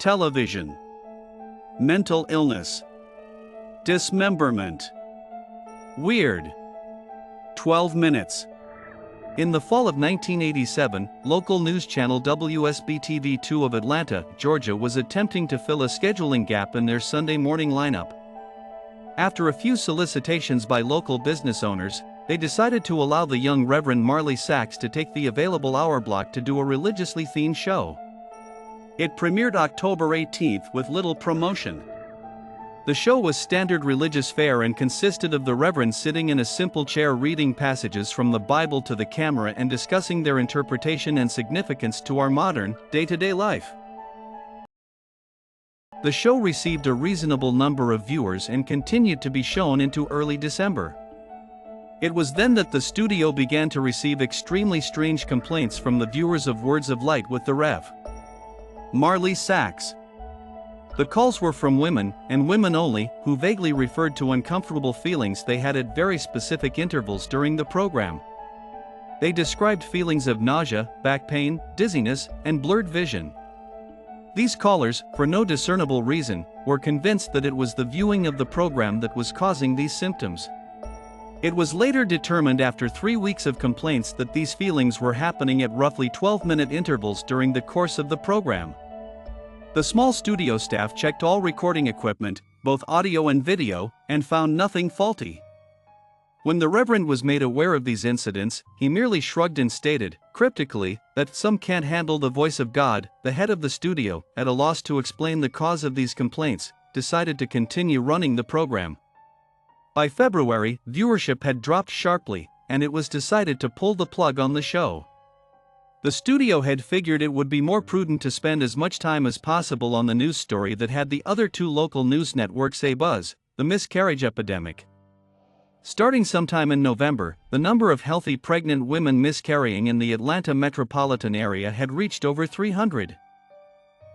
television, mental illness, dismemberment, weird, 12 minutes. In the fall of 1987, local news channel WSB-TV2 of Atlanta, Georgia was attempting to fill a scheduling gap in their Sunday morning lineup. After a few solicitations by local business owners, they decided to allow the young Reverend Marley Sachs to take the available hour block to do a religiously themed show. It premiered October 18th with little promotion. The show was standard religious fare and consisted of the Reverend sitting in a simple chair reading passages from the Bible to the camera and discussing their interpretation and significance to our modern, day-to-day life. The show received a reasonable number of viewers and continued to be shown into early December. It was then that the studio began to receive extremely strange complaints from the viewers of Words of Light with the Rev. Marley Sachs. The calls were from women, and women only, who vaguely referred to uncomfortable feelings they had at very specific intervals during the program. They described feelings of nausea, back pain, dizziness, and blurred vision. These callers, for no discernible reason, were convinced that it was the viewing of the program that was causing these symptoms. It was later determined after 3 weeks of complaints that these feelings were happening at roughly 12-minute intervals during the course of the program. The small studio staff checked all recording equipment, both audio and video, and found nothing faulty. When the Reverend was made aware of these incidents, he merely shrugged and stated, cryptically, that some can't handle the voice of God. The head of the studio, at a loss to explain the cause of these complaints, decided to continue running the program. By February, viewership had dropped sharply, and it was decided to pull the plug on the show. The studio had figured it would be more prudent to spend as much time as possible on the news story that had the other two local news networks abuzz, the miscarriage epidemic. Starting sometime in November, the number of healthy pregnant women miscarrying in the Atlanta metropolitan area had reached over 300.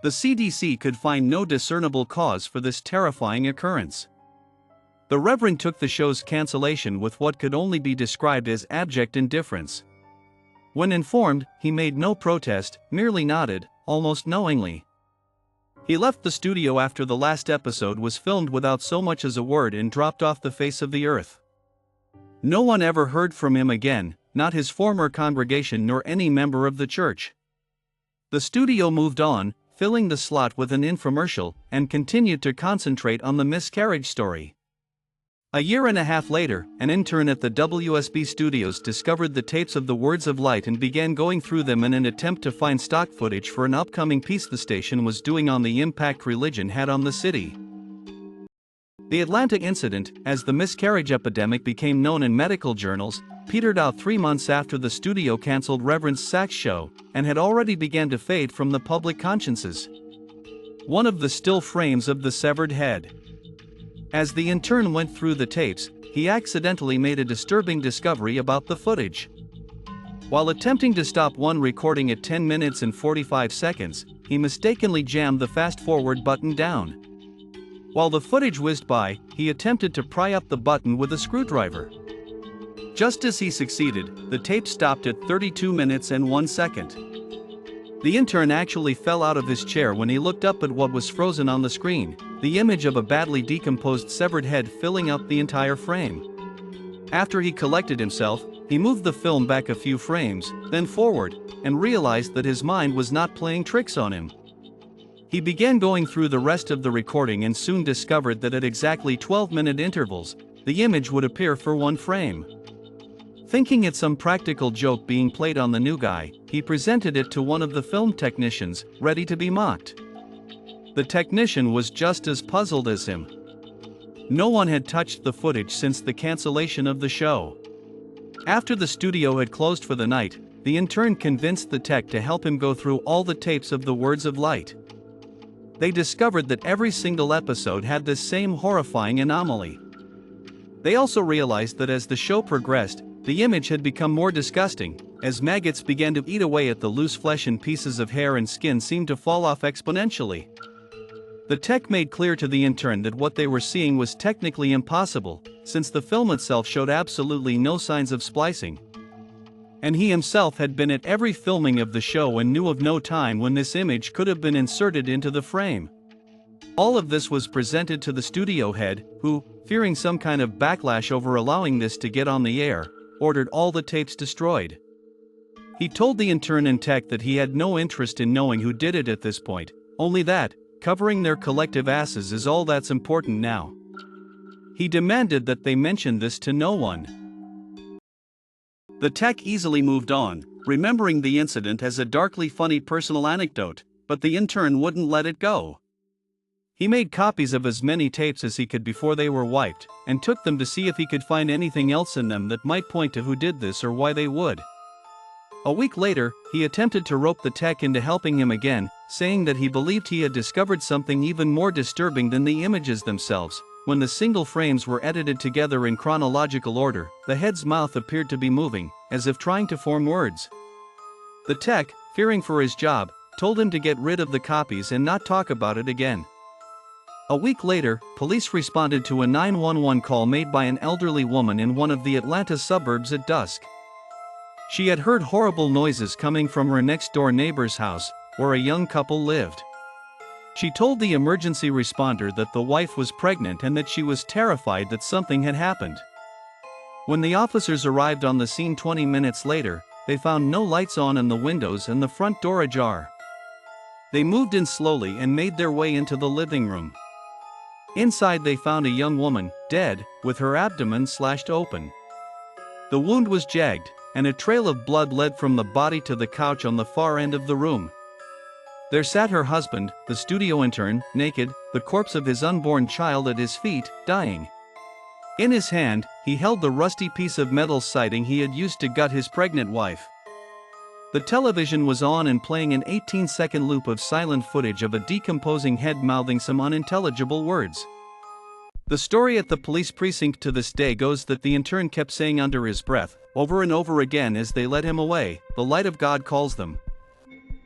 The CDC could find no discernible cause for this terrifying occurrence. The Reverend took the show's cancellation with what could only be described as abject indifference. When informed, he made no protest, merely nodded, almost knowingly. He left the studio after the last episode was filmed without so much as a word and dropped off the face of the earth. No one ever heard from him again, not his former congregation nor any member of the church. The studio moved on, filling the slot with an infomercial, and continued to concentrate on the miscarriage story. A year and a half later, an intern at the WSB studios discovered the tapes of the Words of Light and began going through them in an attempt to find stock footage for an upcoming piece the station was doing on the impact religion had on the city. The Atlanta incident, as the miscarriage epidemic became known in medical journals, petered out 3 months after the studio canceled Reverend Sachs' show, and had already begun to fade from the public consciences. One of the still frames of the severed head. As the intern went through the tapes, he accidentally made a disturbing discovery about the footage. While attempting to stop one recording at 10 minutes and 45 seconds, he mistakenly jammed the fast-forward button down. While the footage whizzed by, he attempted to pry up the button with a screwdriver. Just as he succeeded, the tape stopped at 32 minutes and 1 second. The intern actually fell out of his chair when he looked up at what was frozen on the screen, the image of a badly decomposed severed head filling up the entire frame. After he collected himself, he moved the film back a few frames, then forward, and realized that his mind was not playing tricks on him. He began going through the rest of the recording and soon discovered that at exactly 12-minute intervals, the image would appear for one frame. Thinking it some practical joke being played on the new guy, he presented it to one of the film technicians, ready to be mocked. The technician was just as puzzled as him. No one had touched the footage since the cancellation of the show. After the studio had closed for the night, the intern convinced the tech to help him go through all the tapes of the Words of Light. They discovered that every single episode had this same horrifying anomaly. They also realized that as the show progressed, the image had become more disgusting, as maggots began to eat away at the loose flesh and pieces of hair and skin seemed to fall off exponentially. The tech made clear to the intern that what they were seeing was technically impossible, since the film itself showed absolutely no signs of splicing. and he himself had been at every filming of the show and knew of no time when this image could have been inserted into the frame. All of this was presented to the studio head, who, fearing some kind of backlash over allowing this to get on the air, ordered all the tapes destroyed. He told the intern and tech that he had no interest in knowing who did it at this point, only that, covering their collective asses is all that's important now. He demanded that they mention this to no one. The tech easily moved on, remembering the incident as a darkly funny personal anecdote, but the intern wouldn't let it go. He made copies of as many tapes as he could before they were wiped, and took them to see if he could find anything else in them that might point to who did this or why they would. A week later, he attempted to rope the tech into helping him again, saying that he believed he had discovered something even more disturbing than the images themselves. When the single frames were edited together in chronological order, the head's mouth appeared to be moving, as if trying to form words. The tech, fearing for his job, told him to get rid of the copies and not talk about it again. A week later, police responded to a 911 call made by an elderly woman in one of the Atlanta suburbs at dusk. She had heard horrible noises coming from her next-door neighbor's house, where a young couple lived. She told the emergency responder that the wife was pregnant and that she was terrified that something had happened. When the officers arrived on the scene 20 minutes later, they found no lights on in the windows and the front door ajar. They moved in slowly and made their way into the living room. Inside they found a young woman, dead, with her abdomen slashed open. The wound was jagged, and a trail of blood led from the body to the couch on the far end of the room. There sat her husband, the studio intern, naked, the corpse of his unborn child at his feet, dying. In his hand, he held the rusty piece of metal siding he had used to gut his pregnant wife. The television was on and playing an 18-second loop of silent footage of a decomposing head mouthing some unintelligible words. The story at the police precinct to this day goes that the intern kept saying under his breath, over and over again as they led him away, "The light of God calls them,